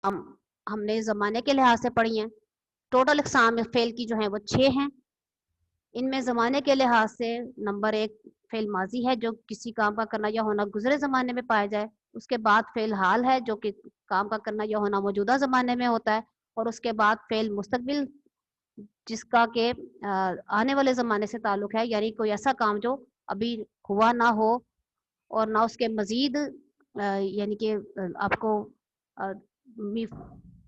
हम हमने ज़माने के लिहाज से पढ़ी हैं। टोटल इकसाम फ़ेल की जो हैं वो 6 हैं। इनमें ज़माने के लिहाज से नंबर 1 फ़ेल माज़ी है, जो किसी काम का करना या होना गुज़रे ज़माने में पाया जाए। उसके बाद फ़ेल हाल है, जो कि काम का करना या होना मौजूदा ज़माने में होता है। और उसके बाद फ़ेल मुस्तक़बिल, जिसका के आने वाले ज़माने से ताल्लुक़ है, यानी कोई ऐसा काम जो अभी हुआ ना हो और ना उसके मज़ीद यानी कि आपको अ, मी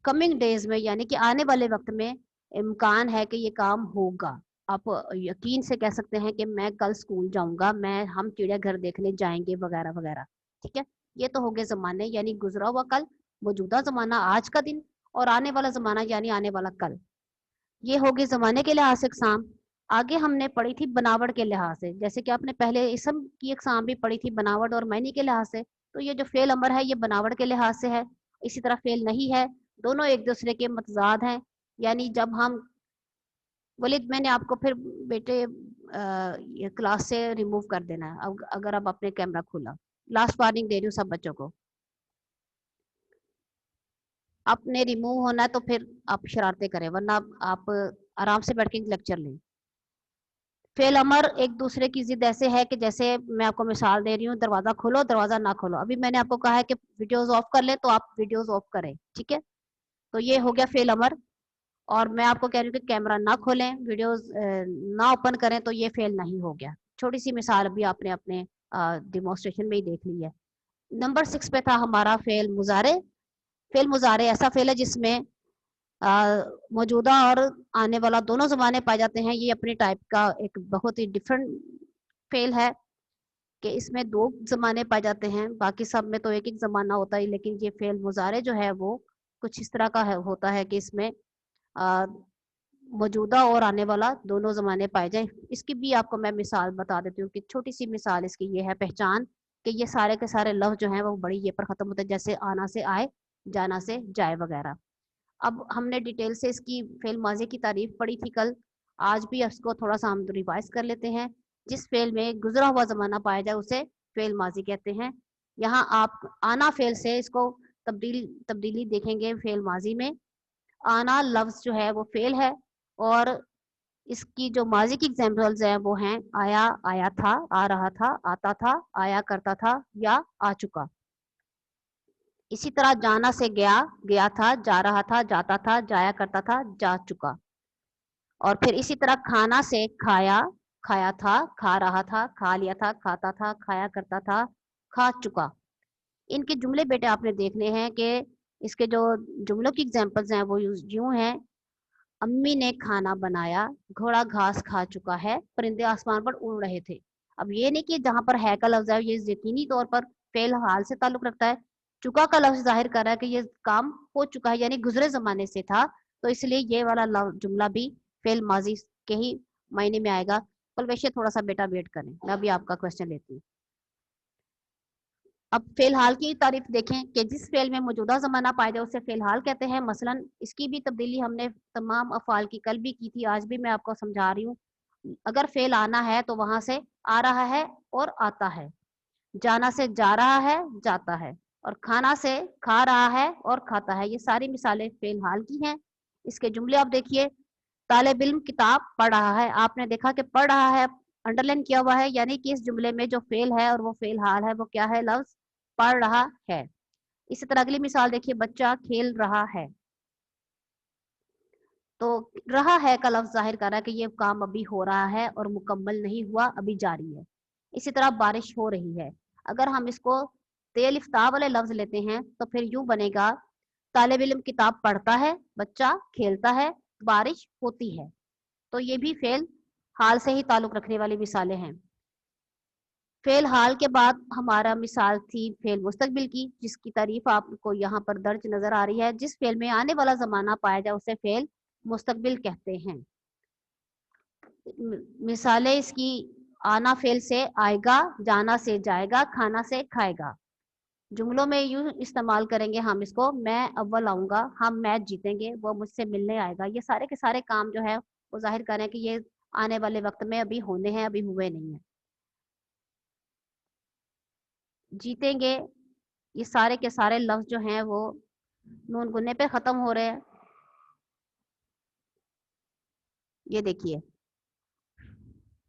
कमिंग डेज़ में, यानी कि आने वाले वक़्त में इम्कान है कि ये काम होगा। आप यकीन से कह सकते हैं कि मैं कल स्कूल जाऊँगा, हम चिड़ियाघर देखने जाएँगे वग़ैरह-वग़ैरह, ठीक है? ये तो हो गए ज़माने, यानी गुज़रा हुआ कल, मौजूदा ज़माना आज का दिन और आने वाला ज़माना यानी आने वाला कल। ये हो गई ज़माने के लिहाज से इक़साम। आगे हमने पढ़ी थी बनावट के लिहाज से, जैसे कि आपने पहले इसम की इक़साम भी पढ़ी थी बनावट और मायने के लिहाज से। तो ये जो फ़ेल अमर है ये बनावट के लिहाज से है, इसी तरह फ़ेल नहीं है, दोनों एक-दूसरे के मतज़ाद हैं। यानी जब हम वलीद, मैंने आपको फिर बेटे ये क्लास से रिमूव कर देना है, अगर आप अपने कैमरा खोला। लास्ट वार्निंग दे रही हूँ सब बच्चों को। आपने रिमूव होना है तो फिर आप शरारतें करें, वरना आप आराम से बैठ के लेक्चर लें। फेल अमर एक दूसरे की जिद ऐसे है कि जैसे मैं आपको मिसाल दे रही हूँ, दरवाजा खोलो दरवाजा ना खोलो। अभी मैंने आपको कहा है कि वीडियोस ऑफ कर ले, तो आप वीडियोस ऑफ करें, ठीक है? तो ये हो गया फेल अमर। और मैं आपको कह रही हूँ कि कैमरा ना खोलें, वीडियोस ना ओपन करें, तो ये फेल नहीं हो गया। छोटी सी मिसाल अभी आपने अपने डिमॉन्स्ट्रेशन में ही देख ली है। नंबर 6 पे था हमारा फेल मुजारे। फेल मुजारे ऐसा फेल है जिसमें मौजूदा और आने वाला दोनों ज़माने पाए जाते हैं। ये अपने टाइप का एक बहुत ही डिफरेंट फ़ेल है कि इसमें 2 ज़माने पाए जाते हैं, बाकी सब में तो एक-एक ज़माना होता है, लेकिन ये फ़ेल मुज़ारे जो है वो कुछ इस तरह का है होता है कि इसमें अ, मौजूदा और आने वाला दोनों ज़माने पाए जाएँ। इसकी भी आपको मैं मिसाल बता देती हूँ कि छोटी-सी मिसाल इसकी ये है पहचान, कि ये सारे के सारे लफ़्ज़ जो हैं वो बड़ी ये पर ख़त्म होते हैं, जैसे आना से आए, जाना से जाए वग़ैरह। अब हमने डिटेल से इसकी फ़ेल माज़ी की तारीफ़ पढ़ी थी कल, आज भी इसको थोड़ा-सा हम रिवाइज़ कर लेते हैं। जिस फ़ेल में गुज़रा हुआ ज़माना पाया जाए उसे फ़ेल माज़ी कहते हैं। यहाँ आप आना फ़ेल से इसको तब्दीली देखेंगे फ़ेल माज़ी में। आना लफ़्ज़ जो है वो फ़ेल है और इसकी जो माज़ी की एग्ज़ाम्पल्स हैं वो हैं आया, आया था, आ रहा था, आता था, आया करता था या आ चुका। इसी तरह जाना से गया, गया था, जा रहा था, जाता था, जाया करता था, जा चुका। और फिर इसी तरह खाना से खाया, खाया था, खा रहा था, खा लिया था, खाता था, खाया करता था, खा चुका। इनके जुमले बेटे आपने देखने हैं कि इसके जो जुमलों की एग्जांपल्स हैं वो यूं हैं। अम्मी ने खाना बनाया, घोड़ा घास खा चुका है, परिंदे आसमान पर उड़ रहे थे। अब ये नहीं कि जहां पर है का लफ्ज है ये यकीनी तौर पर फेल हाल से ताल्लुक रखता है। चुका का लफ्ज जाहिर कर रहा है कि ये काम हो चुका है, यानी गुजरे जमाने से था। तो इसलिए ये वाला जुमला भी फेल माजी के ही मायने में आएगा। कल वैसे थोड़ा सा बेटा वेट करें, मैं अभी आपका क्वेश्चन लेती हूँ। अब फ़िलहाल की तारीफ देखें कि जिस फ़ेल में मौजूदा ज़माना पाया जाए उसे फ़िलहाल कहते हैं। मसलन इसकी भी तब्दीली हमने तमाम अफ़आल की कल भी की थी, आज भी मैं आपको समझा रही हूँ। अगर फ़ेल आना है तो वहाँ से आ रहा है और आता है। जाना से जा रहा है, जाता है। और खाना से खा रहा है और खाता है। ये सारी मिसालें फ़िलहाल की हैं। इसके जुमले आप देखिए, तालिब इल्म किताब पढ़ रहा है। आपने देखा कि पढ़ रहा है अंडरलाइन किया हुआ है, यानी कि इस जुमले में जो फेल है और वो फेल हाल है वो क्या है, लफ्ज पढ़ रहा है। इसी तरह अगली मिसाल देखिए, बच्चा खेल रहा है। तो रहा है का लफ्ज जाहिर कर रहा है कि ये काम अभी हो रहा है और मुकम्मल नहीं हुआ, अभी जारी है। इसी तरह बारिश हो रही है। अगर हम इसको तेल इफ्ता वाले लफ्ज लेते हैं तो फिर यूं बनेगा, तालिब इल्म किताब पढ़ता है, बच्चा खेलता है, बारिश होती है। तो ये भी फेल हाल से ही ताल्लुक रखने वाली मिसालें हैं। फेल हाल के बाद हमारा मिसाल थी फेल मुस्तकबिल की, जिसकी तारीफ आपको यहाँ पर दर्ज नजर आ रही है। जिस फेल में आने वाला जमाना पाया जाए उसे फेल मुस्तकबिल कहते हैं। मिसालें इसकी, आना फेल से आएगा, जाना से जाएगा, खाना से खाएगा। जुमलों में यूं इस्तेमाल करेंगे हम इसको, मैं अव्वल आऊंगा, हम मैच जीतेंगे, वो मुझसे मिलने आएगा। ये सारे के सारे काम जो है वो जाहिर करें कि ये आने वाले वक्त में अभी होने हैं, अभी हुए नहीं है। जीतेंगे, ये सारे के सारे लफ्ज जो हैं वो नून गुन्ने पे खत्म हो रहे हैं। ये देखिए,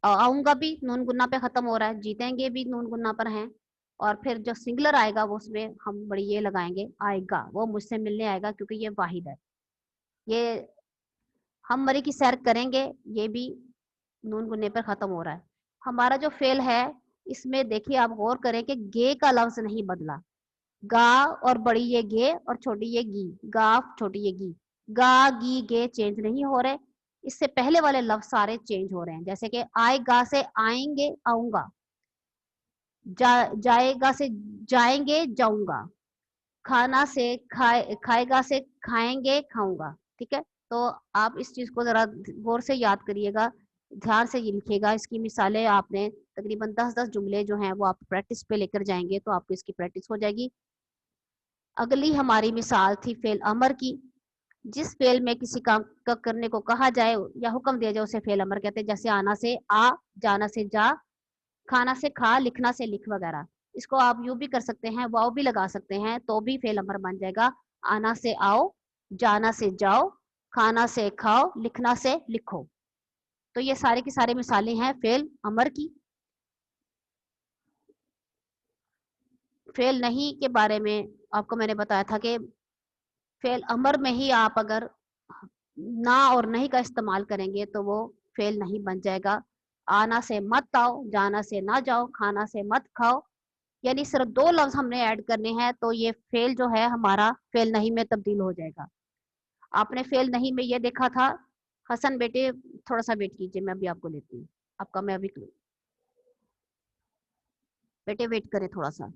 आऊंगा भी नून गुन्ना पे खत्म हो रहा है, जीतेंगे भी नून गुन्ना पर हैं। और फिर जो सिंगुलर आएगा वो उसमें हम बड़ी ये लगाएंगे, आएगा वो मुझसे मिलने आएगा क्योंकि ये वाहिद है। ये हम मरी की सैर करेंगे, ये भी नून गुन्ने पर खत्म हो रहा है। हमारा जो फेल है, इसमें देखिए आप गौर करें कि गे का लफ्ज नहीं बदला। गा और बड़ी ये गे और छोटी ये गी, गा छोटी ये गी, गा गी गे चेंज नहीं हो रहे। इससे पहले वाले लफ्ज सारे चेंज हो रहे हैं, जैसे कि आएगा से आएंगे आऊंगा, जाएगा से जाएंगे जाऊंगा, खाना से खाएगा से खाएंगे खाऊंगा। ठीक है, तो आप इस चीज को जरा गौर से याद करिएगा, ध्यान से ये लिखिएगा। इसकी मिसालें आपने तकरीबन 10-10 जुमले जो हैं वो आप प्रैक्टिस पे लेकर जाएंगे तो आपको इसकी प्रैक्टिस हो जाएगी। अगली हमारी मिसाल थी फेल अमर की। जिस फेल में किसी काम का करने को कहा जाए या हुक्म दिया जाए उसे फेल अमर कहते हैं, जैसे आना से आ, जाना से जा, खाना से खा, लिखना से लिख वगैरह। इसको आप यूं भी कर सकते हैं, वाव भी लगा सकते हैं तो भी फेल अमर बन जाएगा। आना से आओ, जाना से जाओ, खाना से खाओ, लिखना से लिखो। तो ये सारी की सारी मिसालें हैं फेल अमर की। फेल नहीं के बारे में आपको मैंने बताया था कि फेल अमर में ही आप अगर ना और नहीं का इस्तेमाल करेंगे तो वो फेल नहीं बन जाएगा। आना से मत आओ, जाना से ना जाओ, खाना से मत खाओ, यानी सिर्फ 2 लफ्ज हमने ऐड करने हैं तो ये फेल जो है हमारा फेल नहीं में तब्दील हो जाएगा। आपने फेल नहीं में ये देखा था। हसन बेटे थोड़ा सा वेट कीजिए, मैं अभी आपको लेती हूँ, आपका मैं अभी बेटे वेट करें थोड़ा सा।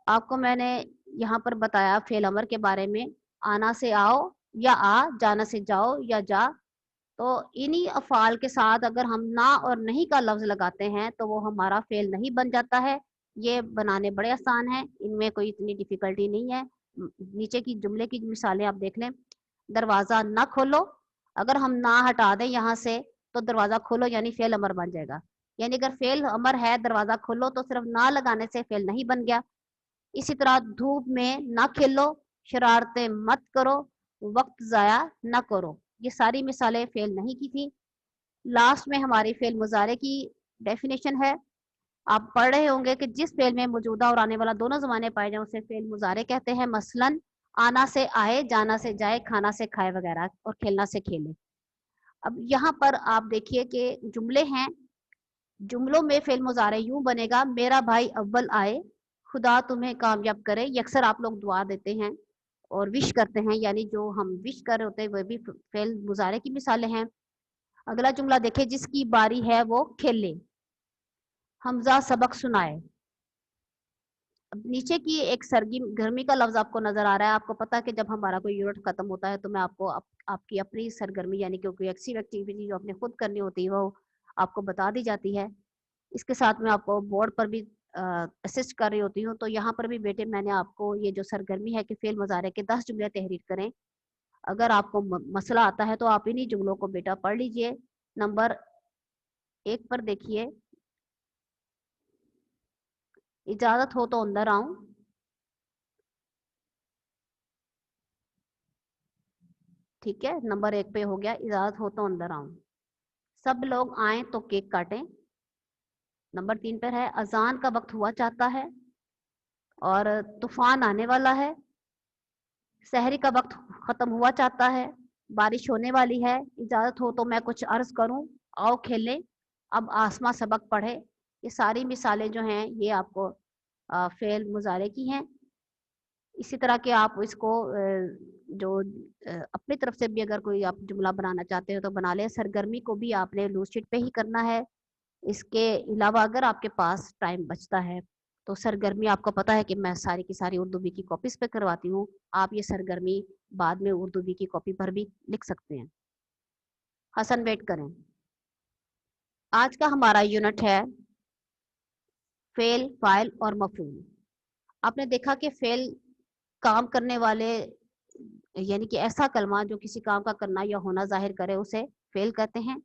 आपको मैंने यहाँ पर बताया फेल अमर के बारे में, आना से आओ या आ, जाना से जाओ या जा। तो इन्हीं अफ़ाल के साथ अगर हम ना और नहीं का लफ्ज लगाते हैं तो वो हमारा फेल नहीं बन जाता है। ये बनाने बड़े आसान हैं, इनमें कोई इतनी डिफिकल्टी नहीं है। नीचे की जुमले की मिसालें आप देख लें। दरवाजा ना खोलो, अगर हम ना हटा दें यहाँ से तो दरवाजा खोलो यानी फेल अमर बन जाएगा। यानी अगर फेल अमर है दरवाजा खोलो तो सिर्फ ना लगाने से फेल नहीं बन गया। इसी तरह धूप में ना खेलो, शरारतें मत करो, वक्त जाया ना करो। ये सारी मिसालें फेल नहीं की थी। लास्ट में हमारी फेल मुजारे की डेफिनेशन है। आप पढ़ रहे होंगे कि जिस फेल में मौजूदा और आने वाला दोनों जमाने पाए जाए उसे फेल मुजारे कहते हैं। मसलन आना से आए, जाना से जाए, खाना से खाए वगैरह, और खेलना से खेले। अब यहाँ पर आप देखिए कि जुमले हैं, जुमलों में फेल मुजारे यूं बनेगा, मेरा भाई अव्वल आए, खुदा तुम्हें कामयाब करे। ये अक्सर आप लोग दुआ देते हैं और विश करते हैं, यानी जो हम विश कर रहे होते हैं वह भी फेल मुजारे की मिसालें हैं। अगला जुमला देखिए, जिसकी बारी है वो खेले, हमजा सबक सुनाए। अब नीचे की एक सरगर्मी का लफ्ज आपको नजर आ रहा है। आपको पता है कि जब हमारा कोई यूनिट खत्म होता है तो मैं आपको आपकी अपनी सरगर्मी यानी कि कोई एक्टिविटी जो आपने खुद करनी होती है वो आपको बता दी जाती है। इसके साथ में आपको बोर्ड पर भी असिस्ट कर रही होती हूँ। तो यहाँ पर भी बेटे मैंने आपको ये जो सरगर्मी है कि फेल मुजारे के 10 जुमले तहरीर करें। अगर आपको मसला आता है तो आप इन्हीं जुमलों को बेटा पढ़ लीजिए। नंबर 1 पर देखिए, इजाजत हो तो अंदर आऊं। ठीक है, नंबर 1 पे हो गया, इजाजत हो तो अंदर आऊं। सब लोग आए तो केक काटें। नंबर 3 पर है, अजान का वक्त हुआ चाहता है और तूफान आने वाला है। सहरी का वक्त खत्म हुआ चाहता है, बारिश होने वाली है, इजाजत हो तो मैं कुछ अर्ज करूं, आओ खेलें, अब आसमां सबक पढ़े। ये सारी मिसालें जो हैं ये आपको फेल मुजारे की हैं। इसी तरह के आप इसको जो अपनी तरफ से भी अगर कोई आप जुमला बनाना चाहते हो तो बना ले। सरगर्मी को भी आपने लूज शीट पे ही करना है। इसके अलावा अगर आपके पास टाइम बचता है तो सरगर्मी, आपको पता है कि मैं सारी की सारी उर्दू बी की कॉपीज पे करवाती हूँ। आप ये सरगर्मी बाद में उर्दू बी की कॉपी पर भी लिख सकते हैं। हसन वेट करें। आज का हमारा यूनिट है फेल, फाइल और मफूल। आपने देखा कि फेल काम करने वाले यानी कि ऐसा कलमा जो किसी काम का करना या होना जाहिर करे उसे फेल कहते हैं।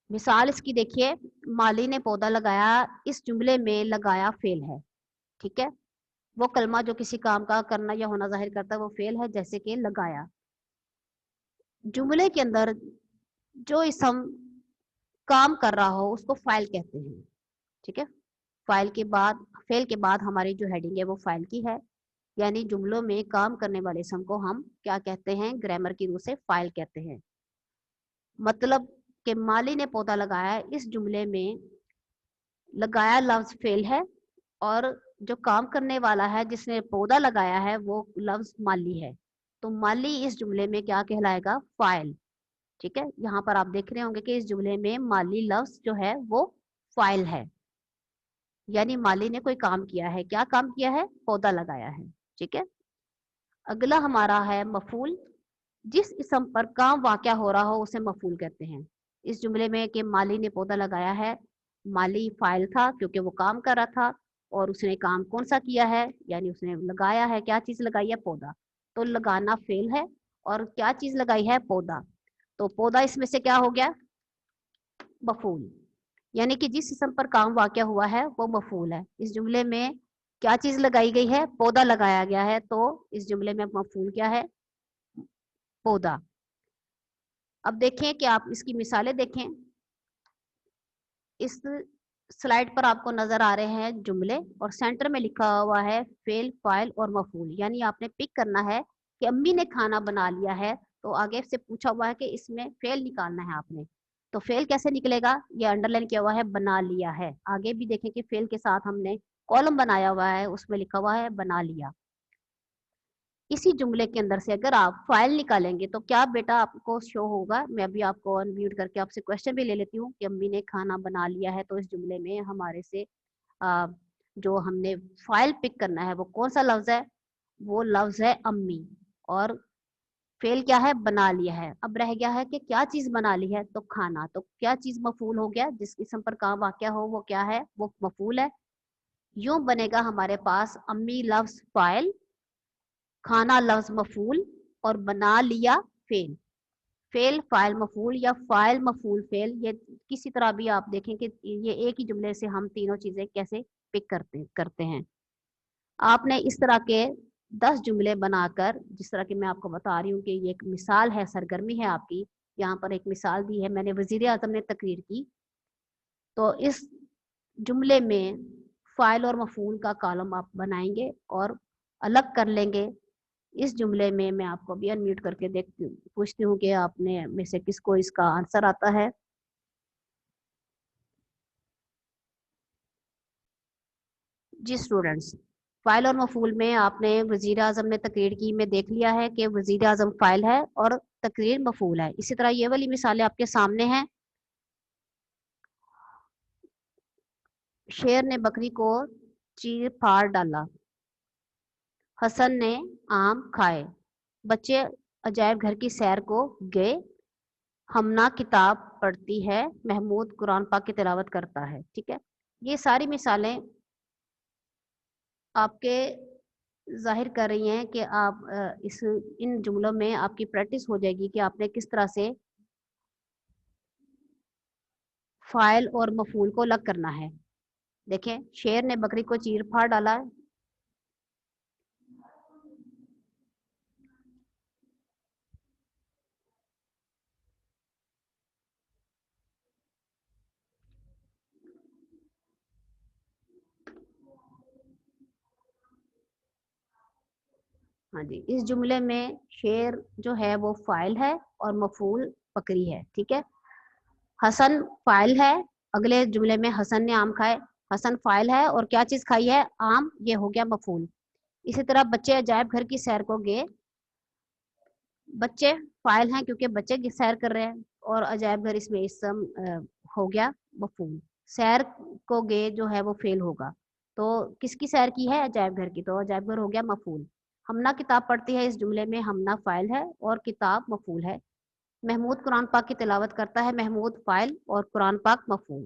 मिसाल इसकी देखिए, माली ने पौधा लगाया, इस जुमले में लगाया फेल है। ठीक है, वो कलमा जो किसी काम का करना या होना जाहिर करता है वो फेल है, जैसे कि लगाया। जुमले के अंदर जो इसम काम कर रहा हो उसको फाइल कहते हैं, ठीक है। फाइल के बाद, फेल के बाद हमारी जो हेडिंग है वो फाइल की है, यानी जुमलों में काम करने वाले इसम को हम क्या कहते हैं, ग्रामर की रूह से फाइल कहते हैं। मतलब कि माली ने पौधा लगाया, इस जुमले में लगाया लफ्ज फेल है, और जो काम करने वाला है जिसने पौधा लगाया है वो लफ्ज माली है। तो माली इस जुमले में क्या कहलाएगा, फाइल। ठीक है, यहाँ पर आप देख रहे होंगे कि इस जुमले में माली लफ्ज जो है वो फाइल है, यानी माली ने कोई काम किया है। क्या काम किया है, पौधा लगाया है। ठीक है, अगला हमारा है मफूल। जिस इसम पर काम वाक़या हो रहा हो उसे मफूल कहते हैं। इस जुमले में कि माली ने पौधा लगाया है, माली फाइल था क्योंकि वो काम कर रहा था, और उसने काम कौन सा किया है, यानी उसने लगाया है, क्या चीज लगाई है, पौधा। तो लगाना फेल है, और क्या चीज लगाई है, पौधा। तो पौधा इसमें से क्या हो गया, मफूल। यानी कि जिस इसम पर काम वाक़या हुआ है वो मफूल है। इस जुमले में क्या चीज लगाई गई है, पौधा लगाया गया है, तो इस जुमले में मफूल क्या है, पौधा। अब देखें कि आप इसकी मिसालें देखें। इस स्लाइड पर आपको नजर आ रहे हैं जुमले, और सेंटर में लिखा हुआ है फेल, फाइल और मफूल। यानी आपने पिक करना है कि अम्मी ने खाना बना लिया है, तो आगे से पूछा हुआ है कि इसमें फेल निकालना है आपने। तो फेल कैसे निकलेगा, ये अंडरलाइन किया हुआ है, बना लिया है। आगे भी देखें कि फेल के साथ हमने कॉलम बनाया हुआ है, उसमें लिखा हुआ है बना लिया। इसी जुमले के अंदर से अगर आप फाइल निकालेंगे तो क्या बेटा आपको शो होगा। मैं अभी आपको अनम्यूट करके आपसे क्वेश्चन भी ले लेती हूँ कि अम्मी ने खाना बना लिया है, तो इस जुमले में हमारे से आ, जो हमने फाइल पिक करना है वो कौन सा लफ्ज है, वो लफ्ज है अम्मी। और फेल क्या है, बना लिया है। अब रह गया है कि क्या चीज बना ली है, तो खाना। तो क्या चीज मफूल हो गया, जिस किस्म पर काम वाक़या हो वो क्या है, वो मफूल है। यूं बनेगा हमारे पास अम्मी लफ्ज फाइल, खाना लफ्ज मफूल, और बना लिया फेल। फेल फाइल मफूल, या फाइल मफूल फेल, ये किसी तरह भी आप देखें कि ये एक ही जुमले से हम तीनों चीजें कैसे पिक करते हैं। आपने इस तरह के 10 जुमले बनाकर, जिस तरह की मैं आपको बता रही हूँ कि ये एक मिसाल है, सरगर्मी है आपकी। यहाँ पर एक मिसाल दी है, मैंने वजीर आजम ने तकरीर की, तो इस जुमले में फाइल और मफूल का कॉलम आप बनाएंगे और अलग कर लेंगे। इस जुमले में मैं आपको भी अनम्यूट करके देखती हूँ, पूछती हूँ कि आपने में से किसको इसका आंसर आता है। जी स्टूडेंट्स, फाइल और मफूल में आपने वजीर आजम ने तकरीर की में देख लिया है कि वजीर आजम फाइल है और तकरीर मफूल है। इसी तरह ये वाली मिसालें आपके सामने हैं। शेर ने बकरी को चीर फाड़ डाला, हसन ने आम खाए, बच्चे अजायब घर की सैर को गए, हमना किताब पढ़ती है, महमूद कुरान पाक की तिलावत करता है। ठीक है, ये सारी मिसालें आपके जाहिर कर रही हैं कि आप इस इन जुमलों में आपकी प्रैक्टिस हो जाएगी कि आपने किस तरह से फाइल और मफूल को अलग करना है। देखें, शेर ने बकरी को चीर फाड़ डाला। हाँ जी, इस जुमले में शेर जो है वो फाइल है और मफूल बकरी है। ठीक है, हसन फाइल है, अगले जुमले में हसन ने आम खाए, हसन फाइल है और क्या चीज खाई है, आम, ये हो गया मफूल। इसी तरह बच्चे अजायब घर की सैर को गए, बच्चे फाइल हैं क्योंकि बच्चे की सैर कर रहे हैं, और अजायब घर इसमें इसम हो गया मफूल। सैर को गए जो है वो फेल होगा। तो किसकी सैर की है, अजायब घर की, तो अजायब घर हो गया मफूल। हमना किताब पढ़ती है, इस जुमले में हमना फाइल है और किताब मफूल है। महमूद कुरान पाक की तिलावत करता है, महमूद फाइल और कुरान पाक मफूल।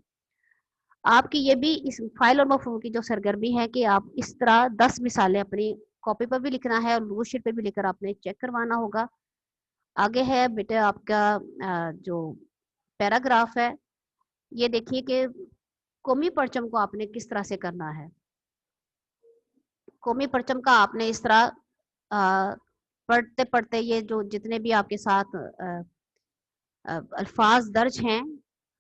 आपकी ये भी इस फाइल और मफहूम की जो सरगर्मी है कि आप इस तरह 10 मिसालें अपनी कॉपी पर भी लिखना है और लूज शीट पे भी लिखकर आपने चेक करवाना होगा। आगे है बेटे आपका जो पैराग्राफ है, ये देखिए कि कौमी परचम को आपने किस तरह से करना है। قومی پرچم کا آپ نے اس طرح پڑھتے پڑھتے یہ جو جتنے بھی آپ کے ساتھ الفاظ درج ہیں،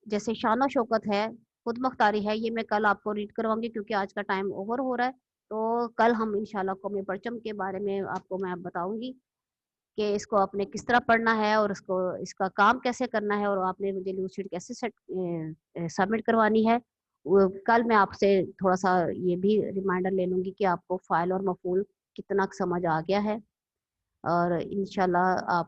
جیسے شان و شوکت ہے، خود مختاری ہے، یہ میں کل آپ کو ریڈ کرواؤں گی کیونکہ آج کا ٹائم اوور ہو رہا ہے. تو کل ہم انشاءاللہ قومی پرچم کے بارے میں آپ کو میں بتاؤں گی کہ اس کو آپ نے کس طرح پڑھنا ہے اور اس کا کام کیسے کرنا ہے اور آپ نے مجھے لوز شیٹ کیسے سبمٹ کروانی ہے. کل میں آپ سے تھوڑا سا یہ بھی ریمائنڈر لے لوں گی کہ آپ کو فائل اور مفعول کتنا سمجھ آ گیا ہے، اور انشاءاللہ آپ